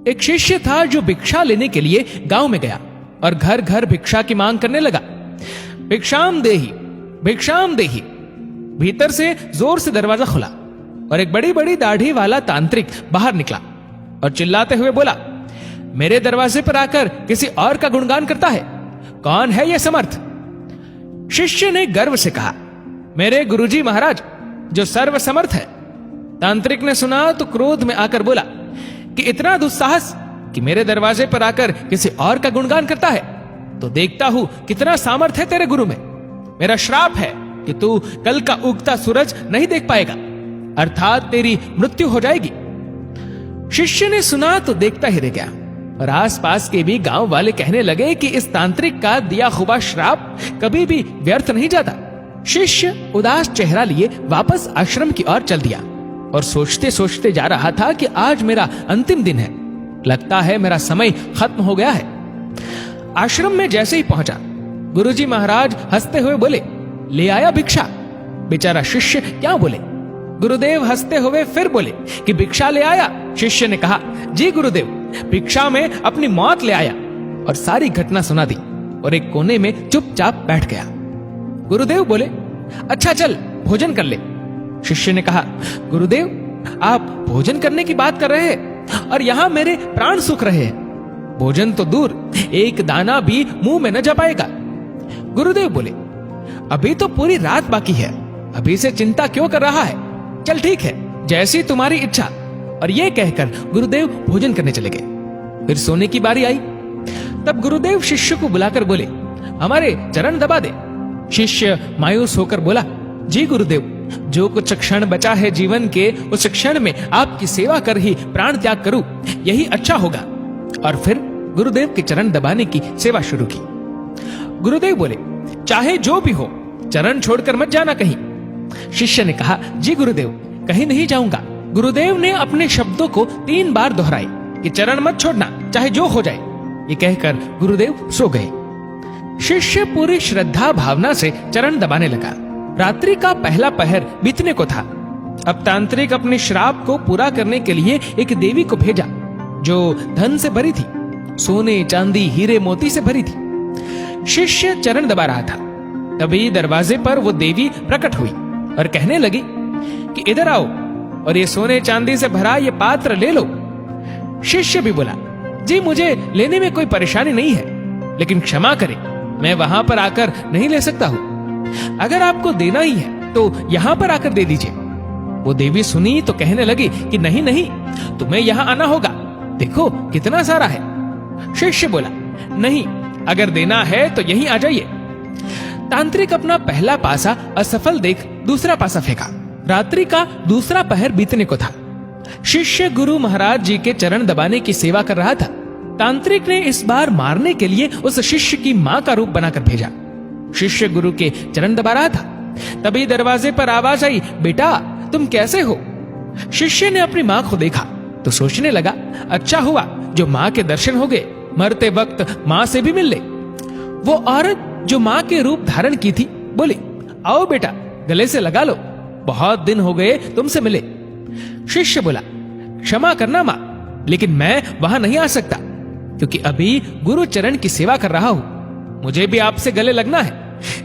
एक शिष्य था जो भिक्षा लेने के लिए गांव में गया और घर घर भिक्षा की मांग करने लगा। भिक्षाम देही, भिक्षाम देही। भीतर से जोर से दरवाजा खुला और एक बड़ी बड़ी दाढ़ी वाला तांत्रिक बाहर निकला और चिल्लाते हुए बोला, मेरे दरवाजे पर आकर किसी और का गुणगान करता है, कौन है यह समर्थ? शिष्य ने गर्व से कहा, मेरे गुरुजी महाराज जो सर्व समर्थ है। तांत्रिक ने सुना तो क्रोध में आकर बोला कि इतना दुस्साहस कि मेरे दरवाजे पर आकर किसी और का गुणगान करता है, तो देखता हूं कितना सामर्थ्य है तेरे गुरु में। मेरा श्राप है कि तू कल का उगता सूरज नहीं देख पाएगा, अर्थात तेरी मृत्यु हो जाएगी। शिष्य ने सुना तो देखता ही रह गया और आसपास के भी गांव वाले कहने लगे कि इस तांत्रिक का दिया हुआ श्राप कभी भी व्यर्थ नहीं जाता। शिष्य उदास चेहरा लिए वापस आश्रम की ओर चल दिया और सोचते सोचते जा रहा था कि आज मेरा अंतिम दिन है, लगता है मेरा समय खत्म हो गया है। आश्रम में जैसे ही पहुंचा, गुरुजी महाराज हंसते हुए बोले, ले आया भिक्षा। बेचारा शिष्य क्या बोले। गुरुदेव हंसते हुए फिर बोले कि भिक्षा ले आया। शिष्य ने कहा, जी गुरुदेव, भिक्षा में अपनी मौत ले आया, और सारी घटना सुना दी और एक कोने में चुपचाप बैठ गया। गुरुदेव बोले, अच्छा चल भोजन कर ले। शिष्य ने कहा, गुरुदेव आप भोजन करने की बात कर रहे हैं और यहां मेरे प्राण सूख रहे हैं। भोजन तो दूर, एक दाना भी मुंह में न जा पाएगा। गुरुदेव बोले, अभी तो पूरी रात बाकी है, अभी से चिंता क्यों कर रहा है? चल ठीक है, जैसी तुम्हारी इच्छा। और यह कहकर गुरुदेव भोजन करने चले गए। फिर सोने की बारी आई। तब गुरुदेव शिष्य को बुलाकर बोले, हमारे चरण दबा दे। शिष्य मायूस होकर बोला, जी गुरुदेव, जो कुछ क्षण बचा है जीवन के, उस क्षण में आपकी सेवा कर ही प्राण त्याग करूं, यही अच्छा होगा। और फिर गुरुदेव के चरण दबाने की सेवा शुरू की। गुरुदेव बोले, चाहे जो भी हो, चरण छोड़कर मत जाना कहीं। शिष्य ने कहा, जी गुरुदेव, कहीं नहीं जाऊंगा। गुरुदेव ने अपने शब्दों को 3 बार दोहराए कि चरण मत छोड़ना, चाहे जो हो जाए। ये कहकर गुरुदेव सो गए। शिष्य पूरी श्रद्धा भावना से चरण दबाने लगा। रात्रि का पहला पहर बीतने को था। अब तांत्रिक अपने श्राप को पूरा करने के लिए एक देवी को भेजा जो धन से भरी थी, सोने चांदी हीरे मोती से भरी थी। शिष्य चरण दबा रहा था, तभी दरवाजे पर वो देवी प्रकट हुई और कहने लगी कि इधर आओ और ये सोने चांदी से भरा ये पात्र ले लो। शिष्य भी बोला, जी मुझे लेने में कोई परेशानी नहीं है, लेकिन क्षमा करें, मैं वहां पर आकर नहीं ले सकता हूं। अगर आपको देना ही है तो यहां पर आकर दे दीजिए। वो देवी सुनी तो कहने लगी कि नहीं नहीं, तुम्हें यहां आना होगा, देखो कितना सारा है। शिष्य बोला, नहीं, अगर देना है तो यहीं आ जाइए। तांत्रिक अपना पहला पासा असफल देख दूसरा पासा फेंका। रात्रि का दूसरा पहर बीतने को था। शिष्य गुरु महाराज जी के चरण दबाने की सेवा कर रहा था। तांत्रिक ने इस बार मारने के लिए उस शिष्य की मां का रूप बनाकर भेजा। शिष्य गुरु के चरण दबा रहा था, तभी दरवाजे पर आवाज आई, बेटा तुम कैसे हो? शिष्य ने अपनी मां को देखा तो सोचने लगा, अच्छा हुआ जो मां के दर्शन हो गए, मरते वक्त मां से भी मिल ले। वो औरत जो मां के रूप धारण की थी बोली, आओ बेटा गले से लगा लो, बहुत दिन हो गए तुमसे मिले। शिष्य बोला, क्षमा करना मां, लेकिन मैं वहां नहीं आ सकता क्योंकि अभी गुरु चरण की सेवा कर रहा हूं, मुझे भी आपसे गले लगना है,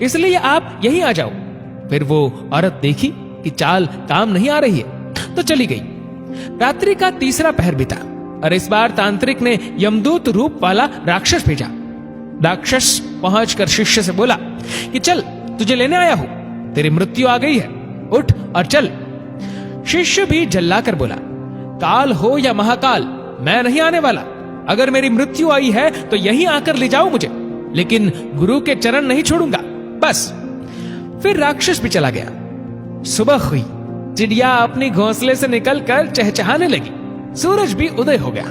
इसलिए आप यहीं आ जाओ। फिर वो औरत देखी कि चाल काम नहीं आ रही है तो चली गई। रात्रि का तीसरा पहर बीता और इस बार तांत्रिक ने यमदूत रूप वाला राक्षस भेजा। राक्षस पहुंचकर शिष्य से बोला कि चल तुझे लेने आया हूं, तेरी मृत्यु आ गई है, उठ और चल। शिष्य भी झल्लाकर बोला, काल हो या महाकाल, मैं नहीं आने वाला। अगर मेरी मृत्यु आई है तो यहीं आकर ले जाओ मुझे, लेकिन गुरु के चरण नहीं छोड़ूंगा, बस। फिर राक्षस भी चला गया। सुबह हुई, चिड़िया अपनी घोंसले से निकलकर चहचहाने लगी, सूरज भी उदय हो गया।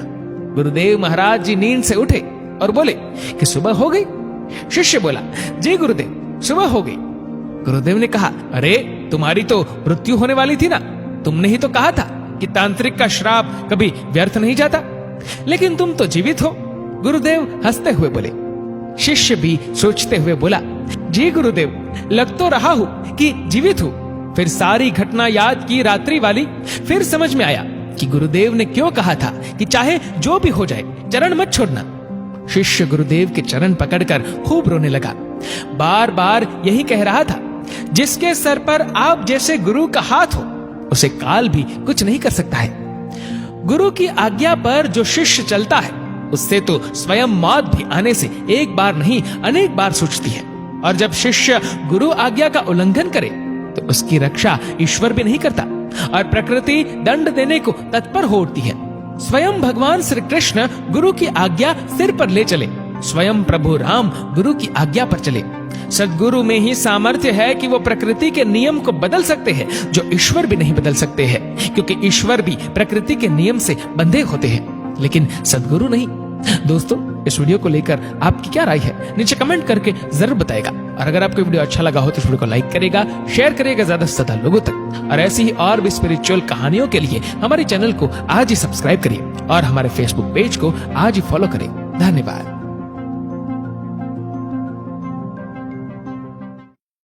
गुरुदेव महाराज जी नींद से उठे और बोले कि सुबह हो गई। शिष्य बोला, जी गुरुदेव सुबह हो गई। गुरुदेव ने कहा, अरे तुम्हारी तो मृत्यु होने वाली थी ना, तुमने ही तो कहा था कि तांत्रिक का श्राप कभी व्यर्थ नहीं जाता, लेकिन तुम तो जीवित हो। गुरुदेव हंसते हुए बोले। शिष्य भी सोचते हुए बोला, जी गुरुदेव लग तो रहा हूं कि जीवित हूं। फिर सारी घटना याद की रात्रि वाली, फिर समझ में आया कि गुरुदेव ने क्यों कहा था कि चाहे जो भी हो जाए चरण मत छोड़ना। शिष्य गुरुदेव के चरण पकड़कर खूब रोने लगा। बार बार यही कह रहा था, जिसके सर पर आप जैसे गुरु का हाथ हो उसे काल भी कुछ नहीं कर सकता है। गुरु की आज्ञा पर जो शिष्य चलता है उससे तो स्वयं मौत भी आने से एक बार नहीं अनेक बार सूझती है। और जब शिष्य गुरु आज्ञा का उल्लंघन करे तो उसकी रक्षा ईश्वर भी नहीं करता और प्रकृति दंड देने को तत्पर हो उठती है। स्वयं भगवान श्री कृष्ण गुरु की आज्ञा सिर पर ले चले, स्वयं प्रभु राम गुरु की आज्ञा पर चले। सद्गुरु में ही सामर्थ्य है कि वो प्रकृति के नियम को बदल सकते हैं जो ईश्वर भी नहीं बदल सकते हैं, क्योंकि ईश्वर भी प्रकृति के नियम से बंधे होते हैं लेकिन सद्गुरु नहीं। दोस्तों, इस वीडियो को लेकर आपकी क्या राय है नीचे कमेंट करके जरूर बताएगा। और अगर आपको वीडियो अच्छा लगा हो तो इस वीडियो को लाइक करेगा, शेयर करेगा ज्यादा से ज्यादा लोगों तक। और ऐसी ही और भी स्पिरिचुअल कहानियों के लिए हमारे चैनल को आज ही सब्सक्राइब करिए और हमारे फेसबुक पेज को आज ही फॉलो करें। धन्यवाद।